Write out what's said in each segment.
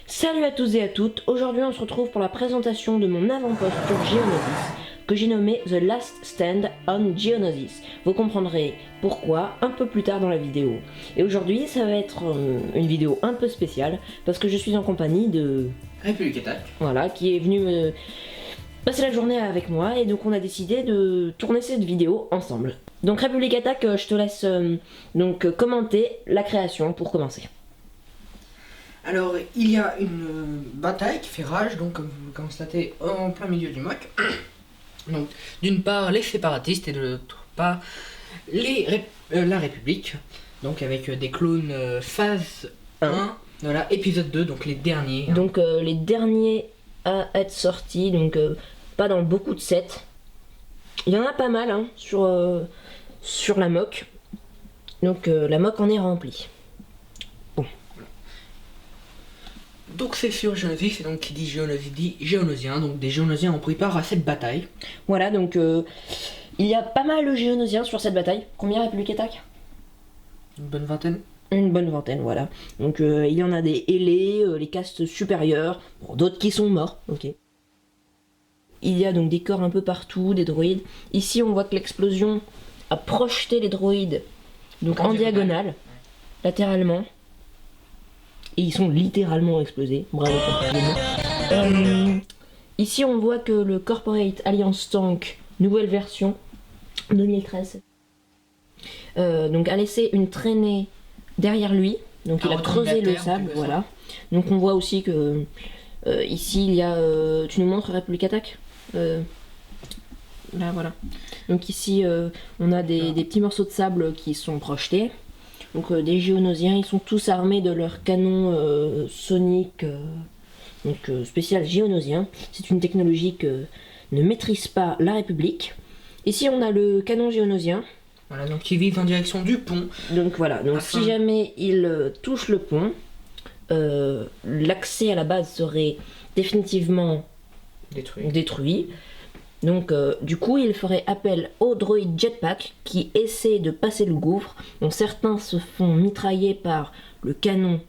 Salut à tous et à toutes, aujourd'hui on se retrouve pour la présentation de mon avant-poste sur Geonosis, que j'ai nommé The Last Stand on Geonosis. Vous comprendrez pourquoi un peu plus tard dans la vidéo. Et aujourd'hui ça va être une vidéo un peu spéciale, parce que je suis en compagnie de... République Attack. Voilà, qui est venu passer la journée avec moi, et donc on a décidé de tourner cette vidéo ensemble. Donc République Attack, je te laisse commenter la création pour commencer. Alors, il y a une bataille qui fait rage, donc comme vous le constatez, en plein milieu du MOC. Donc, d'une part, les séparatistes et de l'autre part, la République. Donc, avec des clones phase 1, voilà, épisode 2, donc les derniers. Donc, les derniers à être sortis, donc pas dans beaucoup de sets. Il y en a pas mal hein, sur la MOC. Donc, la MOC en est remplie. Donc c'est sur Geonosis, et donc qui dit Geonosis dit Géonosiens, donc des Géonosiens ont pris part à cette bataille. Voilà, donc il y a pas mal de Géonosiens sur cette bataille. Combien République Attack? Une bonne vingtaine. Une bonne vingtaine, voilà. Donc il y en a des ailés, les castes supérieures, bon, d'autres qui sont morts, ok. Il y a donc des corps un peu partout, des droïdes. Ici on voit que l'explosion a projeté les droïdes donc en diagonale, latéralement. Et ils sont littéralement explosés. Bravo pour ici on voit que le Corporate Alliance Tank, nouvelle version 2013, donc a laissé une traînée derrière lui. Donc il a creusé le sable, voilà. Donc on voit aussi que ici il y a... tu nous montres République Attack là voilà. Donc ici on a des petits morceaux de sable qui sont projetés. Donc des Géonosiens, ils sont tous armés de leur canon sonique, spécial Géonosien. C'est une technologie que ne maîtrise pas la République. Ici on a le canon Géonosien. Voilà, donc qui vise en direction du pont. Donc voilà, donc si jamais il touche le pont, l'accès à la base serait définitivement détruit. Donc du coup il ferait appel aux droïdes jetpack qui essaient de passer le gouffre. Donc certains se font mitrailler par le canon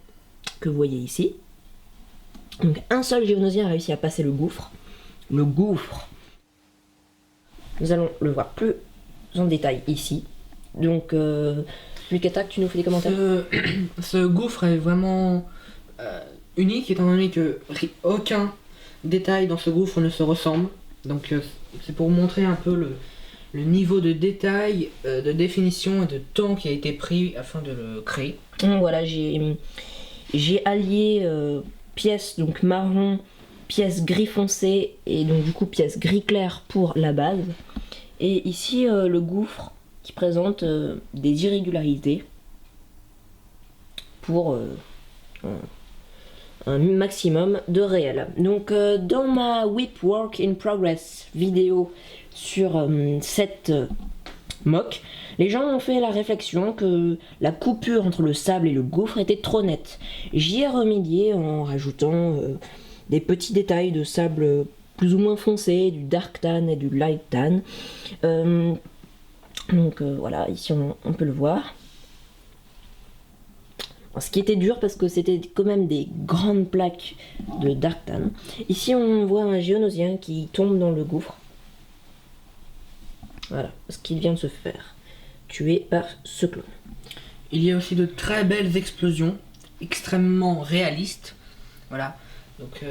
que vous voyez ici. Donc un seul Géonosien a réussi à passer le gouffre. Le gouffre, nous allons le voir plus en détail ici. Donc République Attack, tu nous fais des commentaires. Ce gouffre est vraiment unique étant donné que aucun détail dans ce gouffre ne se ressemble. Donc c'est pour montrer un peu le niveau de détail, de définition et de temps qui a été pris afin de le créer. Voilà, j'ai allié pièces donc marron, pièces gris foncé et donc du coup pièces gris clair pour la base. Et ici le gouffre qui présente des irrégularités pour un maximum de réel. Donc dans ma Whip Work in Progress vidéo sur cette MOC, les gens ont fait la réflexion que la coupure entre le sable et le gouffre était trop nette. J'y ai remédié en rajoutant des petits détails de sable plus ou moins foncé, du dark tan et du light tan. Donc voilà, ici on peut le voir. Ce qui était dur parce que c'était quand même des grandes plaques de dark tan. Ici on voit un Géonosien qui tombe dans le gouffre. Voilà ce qu'il vient de se faire tuer par ce clone. Il y a aussi de très belles explosions, extrêmement réalistes. Voilà, donc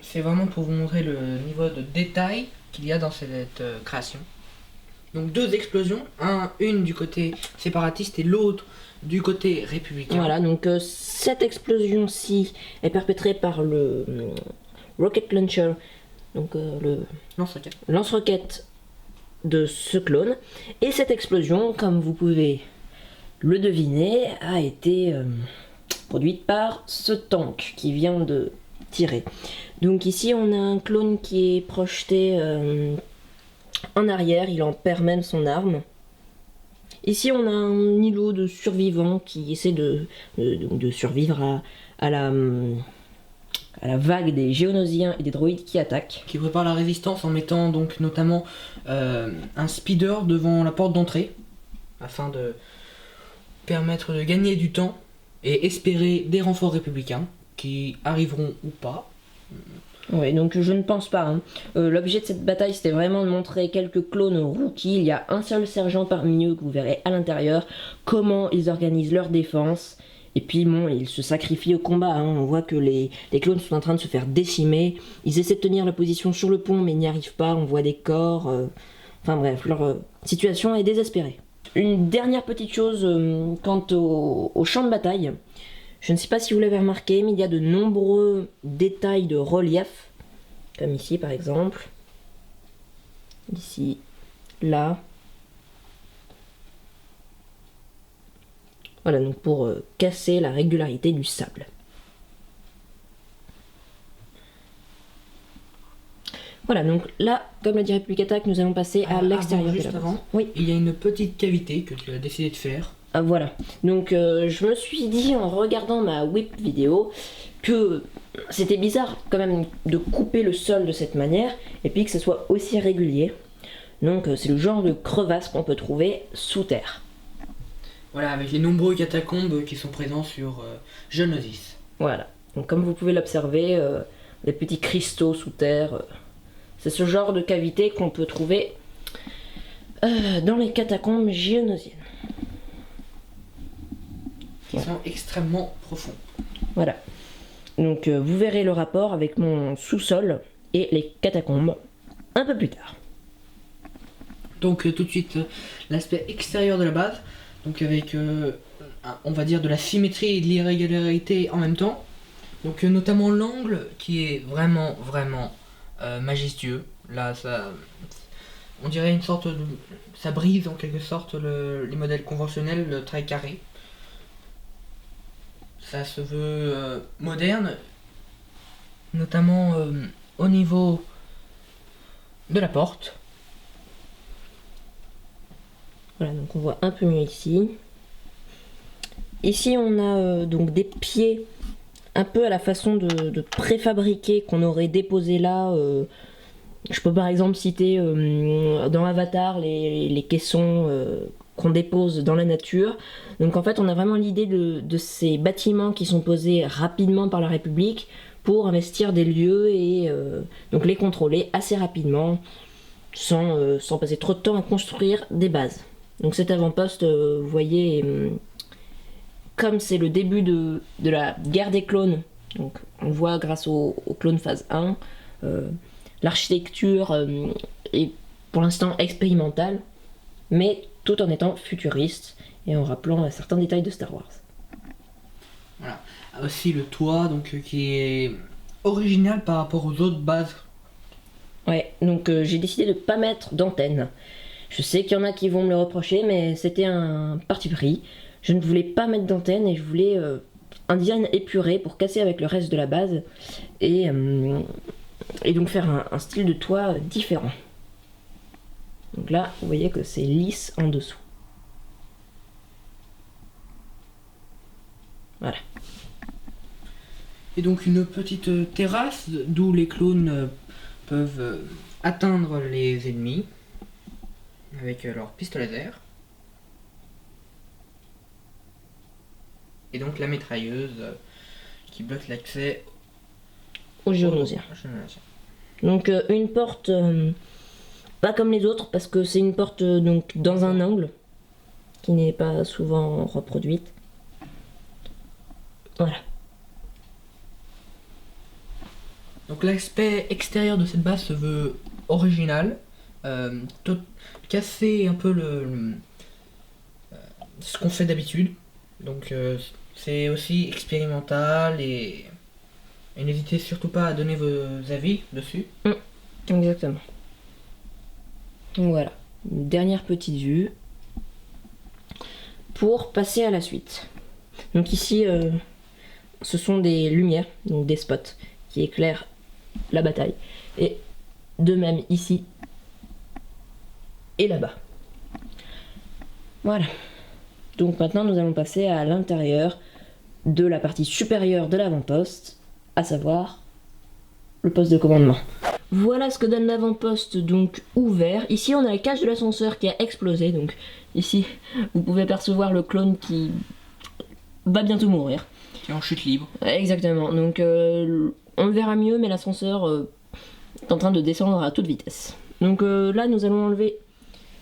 c'est vraiment pour vous montrer le niveau de détail qu'il y a dans cette création. Donc deux explosions, une du côté séparatiste et l'autre du côté républicain. Voilà, donc cette explosion-ci est perpétrée par le Rocket Launcher, donc le lance-roquette de ce clone. Et cette explosion, comme vous pouvez le deviner, a été produite par ce tank qui vient de tirer. Donc ici on a un clone qui est projeté en arrière, il en perd même son arme. Ici on a un îlot de survivants qui essaie de survivre à la vague des Géonosiens et des droïdes qui attaquent. Qui prépare la résistance en mettant donc notamment un speeder devant la porte d'entrée afin de permettre de gagner du temps et espérer des renforts républicains. qui arriveront ou pas. Ouais, donc je ne pense pas. Hein. L'objet de cette bataille, c'était vraiment de montrer quelques clones rookies. Il y a un seul sergent parmi eux que vous verrez à l'intérieur, comment ils organisent leur défense. Et puis bon, ils se sacrifient au combat. Hein. On voit que les clones sont en train de se faire décimer. Ils essaient de tenir la position sur le pont, mais ils n'y arrivent pas. On voit des corps. Enfin bref, leur situation est désespérée. Une dernière petite chose quant au champ de bataille. Je ne sais pas si vous l'avez remarqué, mais il y a de nombreux détails de relief, comme ici par exemple, ici, là. Voilà, donc pour casser la régularité du sable. Voilà, donc là, comme l'a dit Republic Attack, nous allons passer à l'extérieur de la base. Oui. Il y a une petite cavité que tu as décidé de faire. Ah, voilà, donc je me suis dit en regardant ma whip vidéo que c'était bizarre quand même de couper le sol de cette manière et puis que ce soit aussi régulier. Donc c'est le genre de crevasse qu'on peut trouver sous terre. Voilà, avec les nombreux catacombes qui sont présents sur Geonosis. Voilà, donc comme vous pouvez l'observer, des petits cristaux sous terre, c'est ce genre de cavité qu'on peut trouver dans les catacombes géonosiennes. Qui sont extrêmement profonds. Voilà, donc vous verrez le rapport avec mon sous-sol et les catacombes un peu plus tard. Donc tout de suite, l'aspect extérieur de la base. Donc avec, on va dire, de la symétrie et de l'irrégularité en même temps. Donc notamment l'angle qui est vraiment majestueux. Là, ça, on dirait une sorte de, ça brise en quelque sorte les modèles conventionnels, le trait carré. Ça se veut moderne, notamment au niveau de la porte. Voilà, donc on voit un peu mieux ici. Ici on a donc des pieds un peu à la façon de préfabriqués qu'on aurait déposé là. Je peux par exemple citer dans Avatar les caissons qu'on dépose dans la nature. Donc en fait on a vraiment l'idée de ces bâtiments qui sont posés rapidement par la République pour investir des lieux et donc les contrôler assez rapidement sans passer trop de temps à construire des bases. Donc cet avant-poste, vous voyez, comme c'est le début de la guerre des clones, donc on voit grâce au clone phase 1, l'architecture est pour l'instant expérimentale, mais tout en étant futuriste et en rappelant certains détails de Star Wars. Voilà. Aussi le toit donc, qui est original par rapport aux autres bases. Ouais, donc j'ai décidé de ne pas mettre d'antenne. Je sais qu'il y en a qui vont me le reprocher, mais c'était un parti pris. Je ne voulais pas mettre d'antenne et je voulais un design épuré pour casser avec le reste de la base et donc faire un style de toit différent. Donc là, vous voyez que c'est lisse en dessous. Voilà. Et donc une petite terrasse d'où les clones peuvent atteindre les ennemis avec leur pistolet laser. Et donc la mitrailleuse qui bloque l'accès aux géonosiens. Donc une porte pas comme les autres parce que c'est une porte donc dans un angle qui n'est pas souvent reproduite. Voilà. Donc l'aspect extérieur de cette base se veut original, casser un peu ce qu'on fait d'habitude. Donc c'est aussi expérimental et n'hésitez surtout pas à donner vos avis dessus. Exactement. Donc voilà, une dernière petite vue pour passer à la suite. Donc ici, ce sont des lumières, donc des spots qui éclairent la bataille. Et de même ici et là-bas. Voilà. Donc maintenant nous allons passer à l'intérieur de la partie supérieure de l'avant-poste, à savoir le poste de commandement. Voilà ce que donne l'avant-poste donc ouvert. Ici on a la cage de l'ascenseur qui a explosé, donc ici vous pouvez percevoir le clone qui va bientôt mourir. Qui est en chute libre. Exactement, donc on le verra mieux, mais l'ascenseur est en train de descendre à toute vitesse. Donc là, nous allons enlever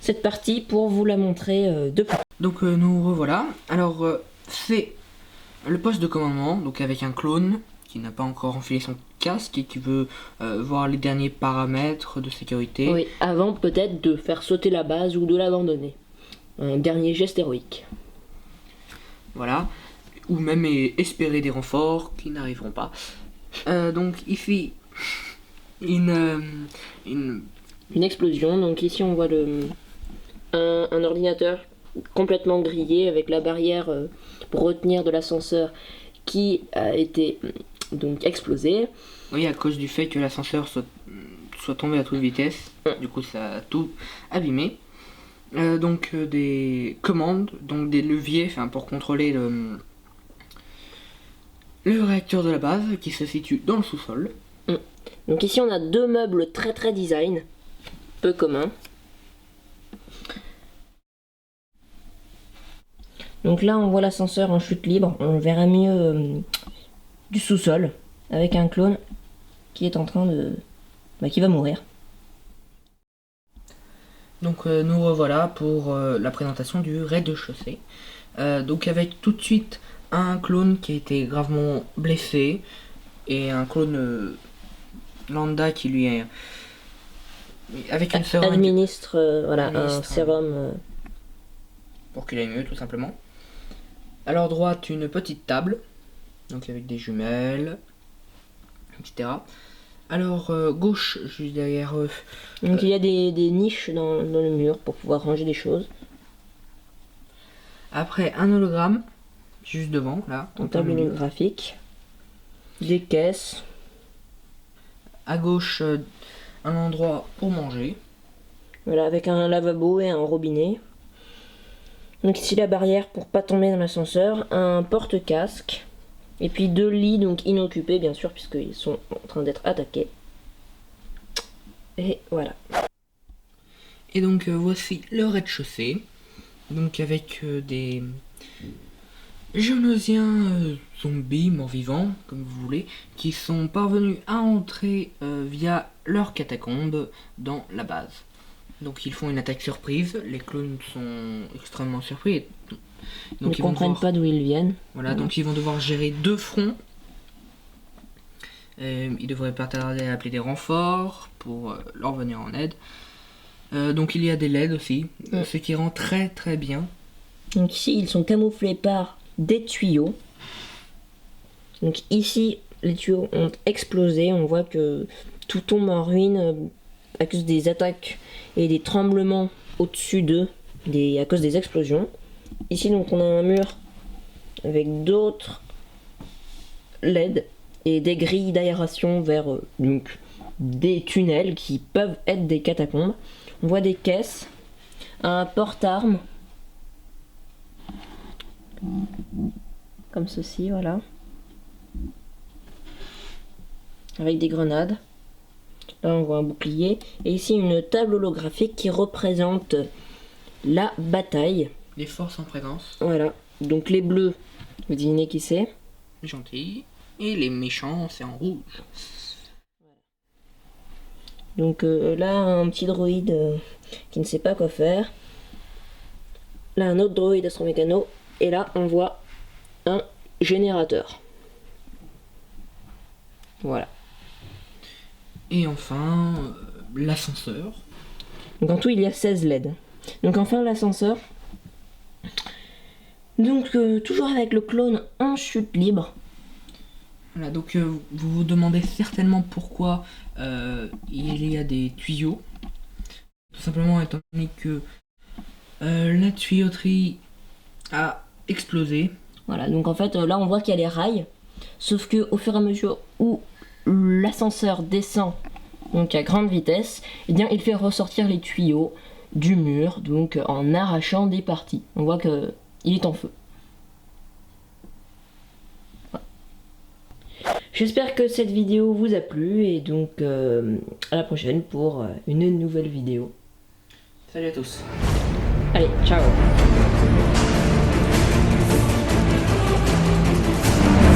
cette partie pour vous la montrer de plus. Donc nous revoilà. Alors c'est le poste de commandement, donc avec un clone qui n'a pas encore enfilé son casque et qui veut voir les derniers paramètres de sécurité. Oui, avant peut-être de faire sauter la base ou de l'abandonner. Un dernier geste héroïque. Voilà. Ou même espérer des renforts qui n'arriveront pas. Donc ici, une explosion, donc ici on voit un ordinateur complètement grillé avec la barrière pour retenir de l'ascenseur qui a été donc explosé. Oui, à cause du fait que l'ascenseur soit tombé à toute vitesse, du coup ça a tout abîmé. Donc des commandes, donc des leviers pour contrôler le réacteur de la base qui se situe dans le sous-sol. Donc ici on a deux meubles très design, peu communs. Donc là on voit l'ascenseur en chute libre, on le verra mieux du sous-sol, avec un clone qui est en train de... qui va mourir. Donc nous revoilà pour la présentation du rez-de-chaussée. Donc avec tout de suite un clone qui a été gravement blessé et un clone lambda qui lui est avec une seringue administre un sérum pour qu'il aille mieux tout simplement. À leur droite une petite table, donc avec des jumelles, etc. Alors gauche, juste derrière eux. Donc il y a des niches dans le mur pour pouvoir ranger des choses. Après un hologramme, juste devant, là. Un tableau holographique. Des caisses. À gauche, un endroit pour manger. Voilà, avec un lavabo et un robinet. Donc ici la barrière pour pas tomber dans l'ascenseur. Un porte-casque. Et puis deux lits donc inoccupés bien sûr puisqu'ils sont en train d'être attaqués. Et voilà. Et donc voici le rez-de-chaussée. Donc avec des géonosiens zombies, morts-vivants, comme vous voulez, qui sont parvenus à entrer via leur catacombe dans la base. Donc ils font une attaque surprise, les clones sont extrêmement surpris. Donc ils ne comprennent pas d'où ils viennent. Voilà, donc ils vont devoir gérer deux fronts. Ils devraient pas tarder à appeler des renforts pour leur venir en aide. Donc il y a des LED aussi, ce qui rend très bien. Donc ici ils sont camouflés par des tuyaux. Donc ici les tuyaux ont explosé, on voit que tout tombe en ruine à cause des attaques et des tremblements au-dessus d'eux, à cause des explosions. Ici donc on a un mur avec d'autres LED et des grilles d'aération vers donc des tunnels qui peuvent être des catacombes. On voit des caisses, un porte-armes comme ceci, voilà, avec des grenades. Là on voit un bouclier et ici une table holographique qui représente la bataille. Les forces en présence. Voilà, donc les bleus, vous devinez qui c'est? Les gentils. Et les méchants, c'est en rouge. Donc là, un petit droïde qui ne sait pas quoi faire. Là, un autre droïde astromécano. Et là, on voit un générateur. Voilà. Et enfin, l'ascenseur. Donc en tout, il y a 16 LED. Donc enfin, l'ascenseur. Donc toujours avec le clone en chute libre. Voilà, donc vous vous demandez certainement pourquoi il y a des tuyaux. Tout simplement étant donné que la tuyauterie a explosé. Voilà, donc en fait là on voit qu'il y a les rails. Sauf que au fur et à mesure où l'ascenseur descend donc à grande vitesse, eh bien il fait ressortir les tuyaux du mur, donc en arrachant des parties. On voit que il est en feu. J'espère que cette vidéo vous a plu et donc à la prochaine pour une nouvelle vidéo. Salut à tous. Allez, ciao.